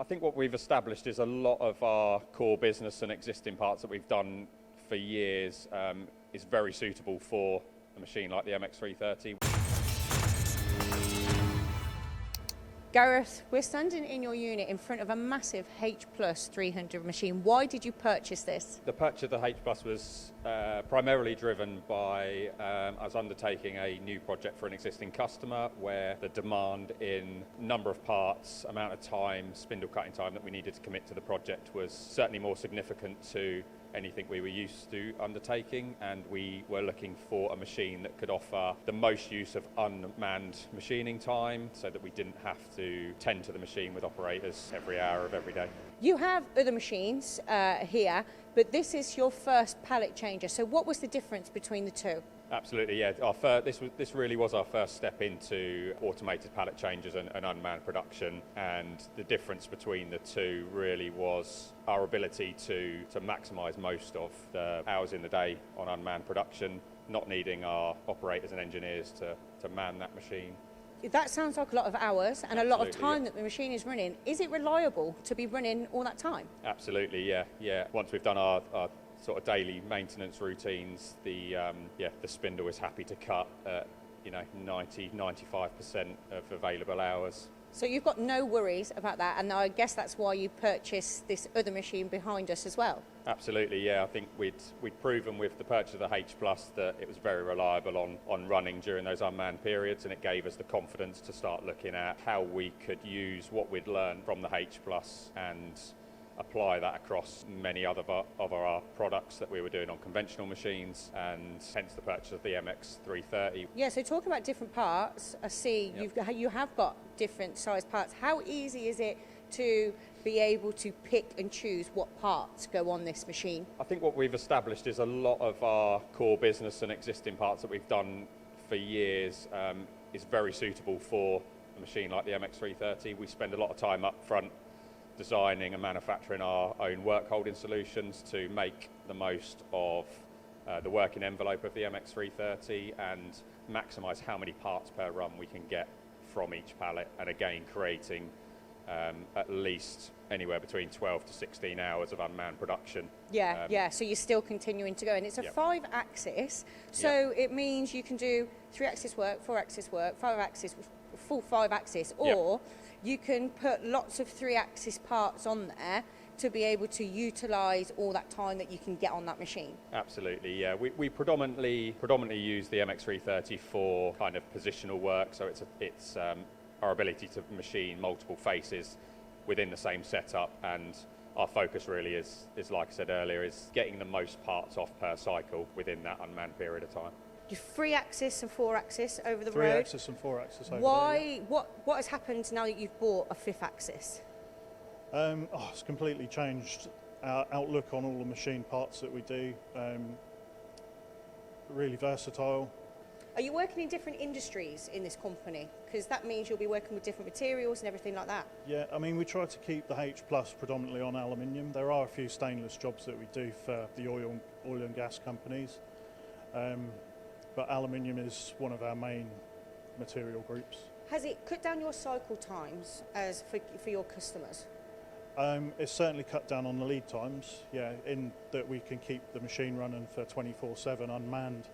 think what we've established is a lot of our core business and existing parts that we've done for years is very suitable for a machine like the MX330. Gareth, we're standing in your unit in front of a massive H-Plus 300 machine. Why did you purchase this? The purchase of the H-Plus was primarily driven by us undertaking a new project for an existing customer where the demand in number of parts, amount of time, spindle cutting time that we needed to commit to the project was certainly more significant to anything we were used to undertaking, and we were looking for a machine that could offer the most use of unmanned machining time so that we didn't have to tend to the machine with operators every hour of every day. You have other machines here, but this is your first pallet changer. So what was the difference between the two? Absolutely, yeah. This really was our first step into automated pallet changes and unmanned production, and the difference between the two really was our ability to maximise most of the hours in the day on unmanned production, not needing our operators and engineers to man that machine. That sounds like a lot of hours and a lot of time, yeah, that the machine is running. Is it reliable to be running all that time? Absolutely, yeah. Once we've done our sort of daily maintenance routines, the spindle is happy to cut at 90-95% of available hours. So you've got no worries about that, and I guess that's why you purchased this other machine behind us as well. Absolutely, yeah. I think we'd proven with the purchase of the H-Plus that it was very reliable on running during those unmanned periods, and it gave us the confidence to start looking at how we could use what we'd learned from the H-Plus and apply that across many other of our products that we were doing on conventional machines, and hence the purchase of the MX330. Yeah, so talking about different parts, I see you have got different size parts. How easy is it to be able to pick and choose what parts go on this machine? I think what we've established is a lot of our core business and existing parts that we've done for years is very suitable for a machine like the MX330. We spend a lot of time up front designing and manufacturing our own work holding solutions to make the most of the working envelope of the MX330 and maximise how many parts per run we can get from each pallet, and again creating at least anywhere between 12 to 16 hours of unmanned production. So you're still continuing to go, and it's a 5-axis, so it means you can do 3-axis work, 4-axis work, 5-axis, full 5-axis, or you can put lots of 3-axis parts on there to be able to utilise all that time that you can get on that machine. Absolutely, yeah. We predominantly use the MX330 for kind of positional work, so it's our ability to machine multiple faces within the same setup, and our focus really is like I said earlier, is getting the most parts off per cycle within that unmanned period of time. You're 3-axis and 4-axis over the road. 3-axis and 4-axis over Why? There, what has happened now that you've bought a 5th-axis? It's completely changed our outlook on all the machine parts that we do. Really versatile. Are you working in different industries in this company? Because that means you'll be working with different materials and everything like that. Yeah, I mean, we try to keep the H-Plus predominantly on aluminium. There are a few stainless jobs that we do for the oil and gas companies. But aluminium is one of our main material groups. Has it cut down your cycle times as for your customers? It's certainly cut down on the lead times, in that we can keep the machine running for 24/7 unmanned,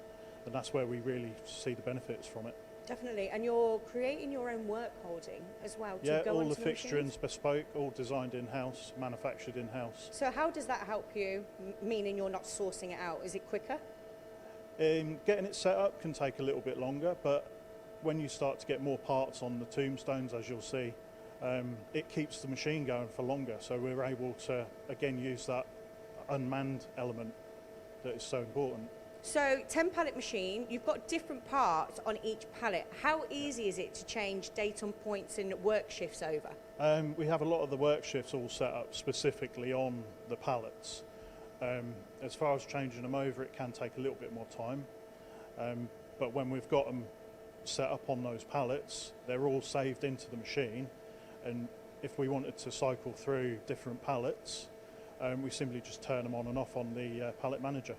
and that's where we really see the benefits from it. Definitely, and you're creating your own work holding as well to go all onto the fixturing's machines? Bespoke, all designed in-house, manufactured in-house. So how does that help you, meaning you're not sourcing it out? Is it quicker? Getting it set up can take a little bit longer, but when you start to get more parts on the tombstones, as you'll see, it keeps the machine going for longer, so we're able to again use that unmanned element that is so important. So 10 pallet machine, you've got different parts on each pallet. How easy is it to change datum points and work shifts over? We have a lot of the work shifts all set up specifically on the pallets. As far as changing them over, it can take a little bit more time, but when we've got them set up on those pallets, they're all saved into the machine, and if we wanted to cycle through different pallets, we simply just turn them on and off on the pallet manager.